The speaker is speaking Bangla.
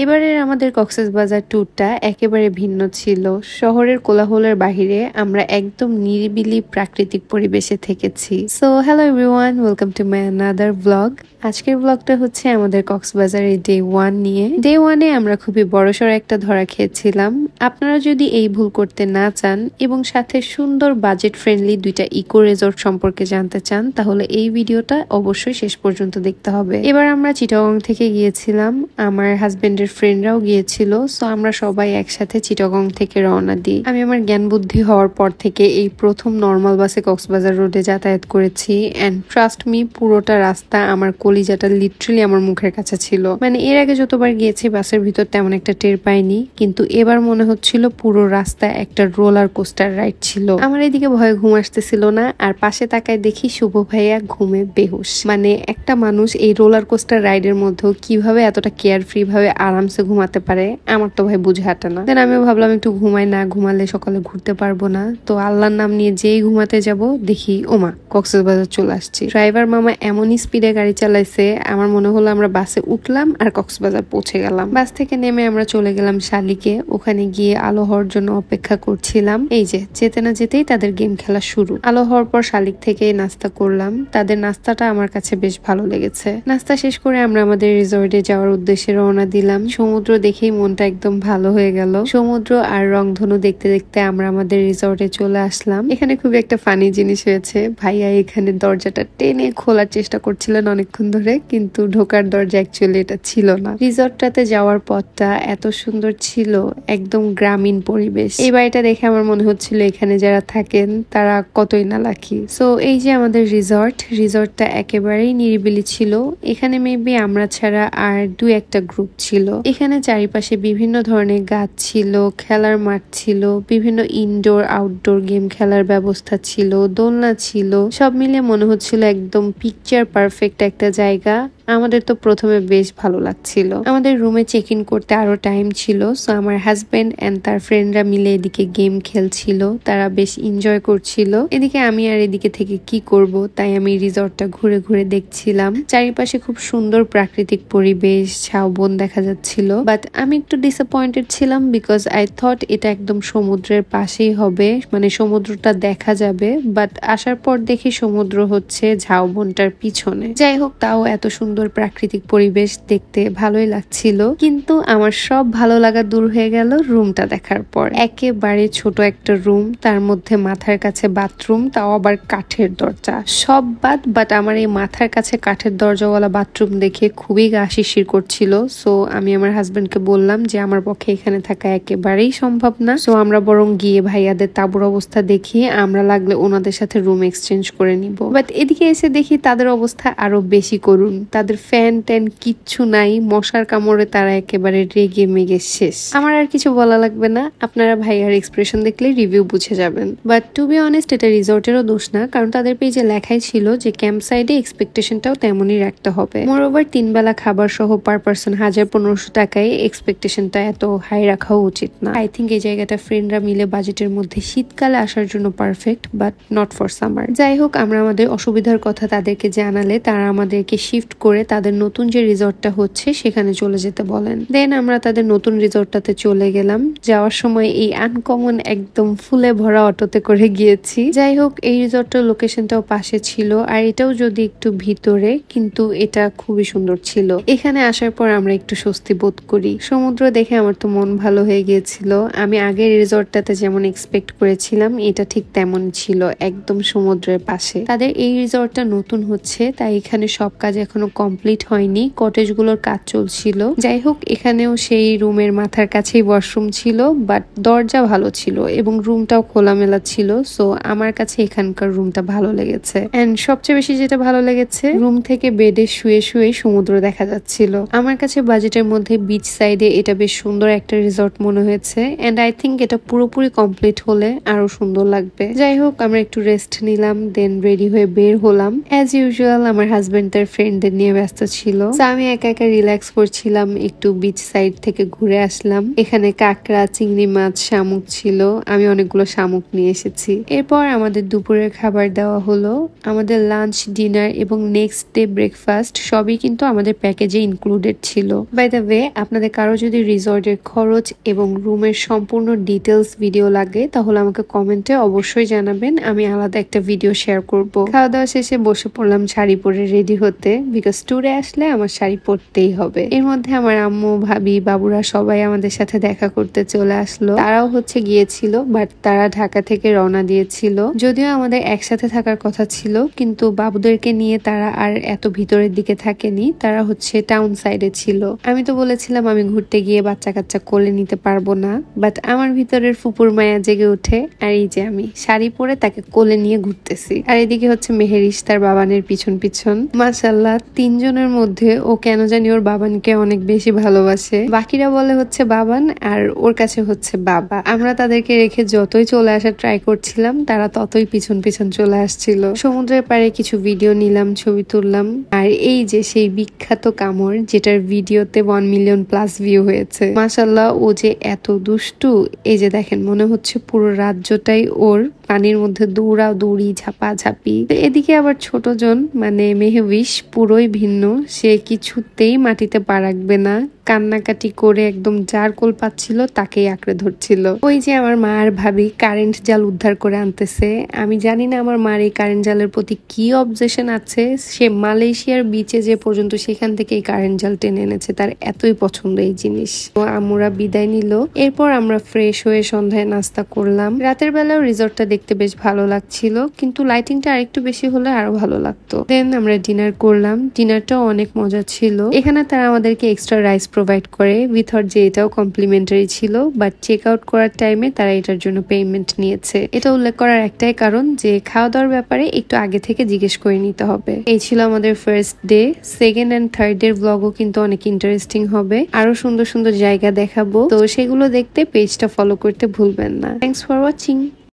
এবারের আমাদের কক্সবাজার ট্যুরটা একেবারে ভিন্ন ছিল। শহরের কোলাহলের বাহিরে আমরা একদম নিরিবিলি প্রাকৃতিক পরিবেশে থেকেছি। So hello everyone, welcome to my another blog. আজকের ব্লগটা হচ্ছে আমাদের কক্সবাজারের ডে 1 নিয়ে। ডে 1-এ আমরা খুবই বড়সড় একটা ধরা খেয়েছিলাম। আপনারা যদি এই ভুল করতে না চান এবং সাথে সুন্দর বাজেট ফ্রেন্ডলি দুইটা ইকো রিসোর্ট সম্পর্কে জানতে চান, তাহলে এই ভিডিওটা অবশ্যই শেষ পর্যন্ত দেখতে হবে। এবার আমরা চিটাগং থেকে গিয়েছিলাম, আমার হাজবেন্ড ফ্রেন্ডরাও গিয়েছিল। সো আমরা সবাই একসাথে চিটাগং থেকে রওনা দিই। আমি আমার জ্ঞান বুদ্ধি হওয়ার পর থেকে এই প্রথম নর্মাল বাসে কক্সবাজার রোডে যাতায়াত করেছি। এন্ড ট্রাস্ট মি, পুরোটা রাস্তা আমার কলিজাটা লিটারালি আমার মুখের কাছে ছিল। মানে এর আগে যতবার গিয়েছি বাসের ভিতর তেমন একটা টের পাইনি, কিন্তু এবার মনে হচ্ছিল পুরো রাস্তা একটা রোলার কোস্টার রাইড ছিল। আমার এদিকে ভয়ে ঘুম আসতেছিল না, আর পাশে তাকায় দেখি শুভ ভাইয়া ঘুমে বেহুশ। মানে একটা মানুষ এই রোলার কোস্টার রাইডের মধ্যে কিভাবে এতটা কেয়ারফ্রি ভাবে আরামসে ঘুমাতে পারে, আমার তো ভাই বুঝে হাঁটে না। দেন আমিও ভাবলাম একটু ঘুমাই, না ঘুমালে সকালে ঘুরতে পারবো না। তো আল্লাহর নাম নিয়ে যেই ঘুমাতে যাব, দেখি ওমা কক্সবাজার চলে আসছি। ড্রাইভার মামা এমনই স্পিডে গাড়ি চালাইছে, আমার মনে হলো আমরা বাসে উঠলাম আর কক্সবাজার পৌঁছে গেলাম। বাস থেকে নেমে আমরা চলে গেলাম শালিকে। ওখানে গিয়ে আলো হওয়ার জন্য অপেক্ষা করছিলাম। এই যে যেতে না যেতেই তাদের গেম খেলা শুরু। আলো হওয়ার পর শালিক থেকে নাস্তা করলাম। তাদের নাস্তাটা আমার কাছে বেশ ভালো লেগেছে। নাস্তা শেষ করে আমরা আমাদের রিসোর্টে যাওয়ার উদ্দেশ্যে রওনা দিলাম। সমুদ্র দেখেই মনটা একদম ভালো হয়ে গেল। সমুদ্র আর রংধনু দেখতে দেখতে আমরা আমাদের রিসোর্টে চলে আসলাম। এখানে খুব একটা ফানি জিনিস হয়েছে। ভাইয়া এখানে দরজাটা টেনে খোলার চেষ্টা করছিলেন অনেকক্ষণ ধরে, কিন্তু ঢোকার দরজা অ্যাকচুয়ালি এটা ছিল না। রিসোর্টটাতে যাওয়ার পথটা এত সুন্দর ছিল, একদম গ্রামীণ পরিবেশ। এই বাড়িটা দেখে আমার মনে হচ্ছিল এখানে যারা থাকেন তারা কতই না লাকি। সো এই যে আমাদের রিসোর্টটা একেবারেই নিরিবিলি ছিল। এখানে মেবি আমরা ছাড়া আর দু একটা গ্রুপ ছিল। এখানে চারিপাশে বিভিন্ন ধরনের গাছ ছিল, খেলার মাঠ ছিল, বিভিন্ন ইনডোর আউটডোর গেম খেলার ব্যবস্থা ছিল, দোলনা ছিল। সব মিলিয়ে মনে হচ্ছিল একদম পিকচার পারফেক্ট একটা জায়গা। আমাদের তো প্রথমে বেশ ভালো লাগছিল। আমাদের রুমে চেক ইন করতে আরো টাইম ছিল। সো আমার হাজবেন্ড এন্ড তার ফ্রেন্ডরা মিলে এদিকে গেম খেলছিল, তারা বেশ এনজয় করছিল। এদিকে আমি আর এদিকে থেকে কি করব, তাই আমি রিসর্টটা ঘুরে ঘুরে দেখছিলাম। চারিপাশে খুব সুন্দর প্রাকৃতিক পরিবেশ, ঝাউবন দেখা যাচ্ছিল। বাট আমি একটু ডিসঅ্যাপয়েন্টেড ছিলাম, বিকজ আই থট এটা একদম সমুদ্রের পাশেই হবে, মানে সমুদ্রটা দেখা যাবে। বাট আসার পর দেখি সমুদ্র হচ্ছে ঝাউবনটার পিছনে। যাই হোক, তাও এত সুন্দর প্রাকৃতিক পরিবেশ দেখতে ভালোই লাগছিল। কিন্তু আমার সব ভালো লাগা দূর হয়ে গেল রুমটা দেখার পর। একেবারে ছোট একটা রুম, তার মধ্যে মাথার কাছে বাথরুম, তাও আবার কাঠের দরজা। সব বাট আমার এই মাথার কাছে কাঠের দরজাওয়ালা বাথরুম দেখে খুবই গা শিরশির করছিল। সো আমি আমার হাজবেন্ডকে বললাম যে আমার পক্ষে এখানে থাকা একেবারেই সম্ভব না। সো আমরা বরং গিয়ে ভাইয়াদের তাঁবুর অবস্থা দেখি, আমরা লাগলে ওনাদের সাথে রুম এক্সচেঞ্জ করে নিব। বাট এদিকে এসে দেখি তাদের অবস্থা আরো বেশি করুন। তাদের ফ্যান ট্যান কিচ্ছু নাই, মশার কামড়ে তারা একেবারে রেগে মেগে শেষ। আমার আর কিছু বলা লাগবে না, আপনারা ভাইয়ার এক্সপ্রেশন দেখলে রিভিউ বুঝে যাবেন। বাট টু বি অনেস্ট, এটা রিসর্টেরও দোষ না, কারণ তাদের পেজে লেখাই ছিল যে ক্যাম্প সাইডে এক্সপেকটেশনটাও তেমনই রাখতে হবে। মোরওভার 3 বেলা খাবার সহ পার পার্সন 1500 টাকায় এক্সপেকটেশনটা এত হাই রাখাও উচিত না। আই থিঙ্ক এই জায়গাটা ফ্রেন্ডরা মিলে বাজেটের মধ্যে শীতকালে আসার জন্য perfect, but not for summer. যাই হোক, আমরা আমাদের অসুবিধার কথা তাদেরকে জানালে তারা আমাদেরকে শিফট করে তাদের নতুন যে রিসর্টটা হচ্ছে সেখানে চলে যেতে বলেন। দেন আমরা তাদের নতুন রিসর্টটাতে চলে গেলাম। যাওয়ার সময় এই আনকমন একদম ফুলে ভরা অটোতে করে গিয়েছি। যাই হোক, এই রিসর্টের লোকেশনটাও পাশে ছিল, আর এটাও যদি একটু ভিতরে, কিন্তু এটা খুবই সুন্দর ছিল। এখানে আসার পর আমরা একটু স্বস্তি বোধ করি। সমুদ্র দেখে আমার তো মন ভালো হয়ে গিয়েছিল। আমি আগের রিসর্টটাতে যেমন এক্সপেক্ট করেছিলাম এটা ঠিক তেমন ছিল, একদম সমুদ্রের পাশে। তাদের এই রিসর্টটা নতুন হচ্ছে, তাই এখানে সব কাজ এখনো কমপ্লিট হয়নি, কটেজগুলোর কাজ চলছিল। যাই হোক, এখানেও সেই রুমের মাথার কাছেই ওয়াশরুম ছিল, বাট দরজা ভালো ছিল এবং রুমটাও খোলামেলা ছিল। সো আমার কাছে এখানকার রুমটা ভালো লেগেছে। এন্ড সবচেয়ে বেশি যেটা ভালো লেগেছে, রুম থেকে বেডে শুয়ে শুয়ে সমুদ্র দেখা যাচ্ছিল। আমার কাছে বাজেটের মধ্যে বিচ সাইডে এটা বেশ সুন্দর একটা রিসর্ট মনে হয়েছে। এন্ড আই থিঙ্ক এটা পুরোপুরি কমপ্লিট হলে আরো সুন্দর লাগবে। যাই হোক, আমরা একটু রেস্ট নিলাম, দেন রেডি হয়ে বের হলাম। অ্যাজ ইউজুয়াল আমার হাজবেন্ড তার ফ্রেন্ডদের নিয়ে নিয়ে ব্যস্ত ছিল। আমি একা একা রিল্যাক্স করছিলাম, একটু বিচ সাইড থেকে ঘুরে আসলাম। এখানে কাঁকড়া, চিংড়ি মাছ, শামুক ছিল, আমি অনেকগুলো শামুক নিয়ে এসেছি। এরপর আমাদের দুপুরের খাবার দেওয়া হলো। আমাদের লাঞ্চ, ডিনার এবং নেক্সট ডে ব্রেকফাস্ট সবই কিন্তু আমাদের প্যাকেজে ইনক্লুডেড ছিল। বাই দ্য ওয়ে, আপনাদের কারো যদি রিসর্টের খরচ এবং রুমের সম্পূর্ণ ডিটেলস ভিডিও লাগে তাহলে আমাকে কমেন্টে অবশ্যই জানাবেন, আমি আলাদা একটা ভিডিও শেয়ার করব। খাওয়া দাওয়া শেষে বসে পড়লাম শাড়ি পরে রেডি হতে, বিকজ ট্যুরে আসলে আমার শাড়ি পরতেই হবে। এর মধ্যে আমার আম্মু, ভাবি, বাবুরা সবাই আমাদের সাথে দেখা করতে চলে আসলো। তারাও গিয়েছিল, বাট তারা ঢাকা থেকে রওনা দিয়েছিল। যদিও আমাদের একসাথে থাকার কথা ছিল, কিন্তু বাবুদেরকে নিয়ে তারা আর এত ভিতরের দিকে থাকেনি, তারা টাউন সাইডে ছিল। আমি তো বলেছিলাম আমি ঘুরতে গিয়ে বাচ্চা কাচ্চা কোলে নিতে পারবো না, বাট আমার ভিতরের ফুপুর মায়া জেগে ওঠে। আর এই যে আমি শাড়ি পরে তাকে কোলে নিয়ে ঘুরতেছি, আর এদিকে মেহেরিস তার বাবানের পিছন পিছন। মাশাআল্লাহ, তিনজনের মধ্যে ও কেন জানি ওর বাবানকে অনেক বেশি ভালোবাসে। বাকিরা বলে বাবান, আর ওর কাছে বাবা। আমরা তাদেরকে রেখে যতই চলে আসার ট্রাই করছিলাম, তারা ততই পিছন পিছন চলে আসছিল। সমুদ্রের পাড়ে কিছু ভিডিও নিলাম, ছবি তুললাম। আর এই যে সেই বিখ্যাত কামড়, যেটার ভিডিওতে 1 মিলিয়ন প্লাস ভিউ হয়েছে। মাশাআল্লাহ, ও যে এত দুষ্টু, এই যে দেখেন, মনে হচ্ছে পুরো রাজ্যটাই ওর। পানির মধ্যে দৌড়াদৌড়ি, ঝাপাঝাপি। এদিকে আবার ছোটজন মেহবিশ পুরোই ভিন্ন, সে কিছুতেই মাটিতে পা রাখবে না, কান্নাকাটি করে একদম যার কোল পাচ্ছিল তাকেই আঁকড়ে ধরছিল। ওই যে আমার মা আর ভাবি কারেন্ট জাল উদ্ধার করে আনতেছে। আমি জানি না আমার মার এই কারেন্ট জালের প্রতি কি অবজেশন আছে, সে মালয়েশিয়ার বিচে যে পর্যন্ত সেখান থেকে এই কারেন্ট জাল টেনে এনেছে, তার এতই পছন্দ এই জিনিস। তো আমরা বিদায় নিল। এরপর আমরা ফ্রেশ হয়ে সন্ধ্যায় নাস্তা করলাম। রাতের বেলাও রিসর্টটা দেখতে বেশ ভালো লাগছিল, কিন্তু লাইটিংটা আরেকটু বেশি হলে আরো ভালো লাগতো। দেন আমরা ডিনার করলাম, ডিনারটাও অনেক মজা ছিল। এখানে তারা আমাদেরকে এক্সট্রা রাইস প্রোভাইড করে, উইথআউট যে এটাও কমপ্লিমেন্টারি ছিল, বাট চেক আউট করার টাইমে তারা এটার জন্য পেমেন্ট নিয়েছে। এটা উল্লেখ করার একটাই কারণ যে খাওয়া দাওয়ার ব্যাপারে একটু আগে থেকে জিজ্ঞেস করে নিতে হবে। এই ছিল আমাদের first day. Second and third day ব্লগও কিন্তু অনেক ইন্টারেস্টিং হবে, আরো সুন্দর সুন্দর জায়গা দেখাবো। তো সেগুলো দেখতে পেজটা ফলো করতে ভুলবেন না। Thanks for watching.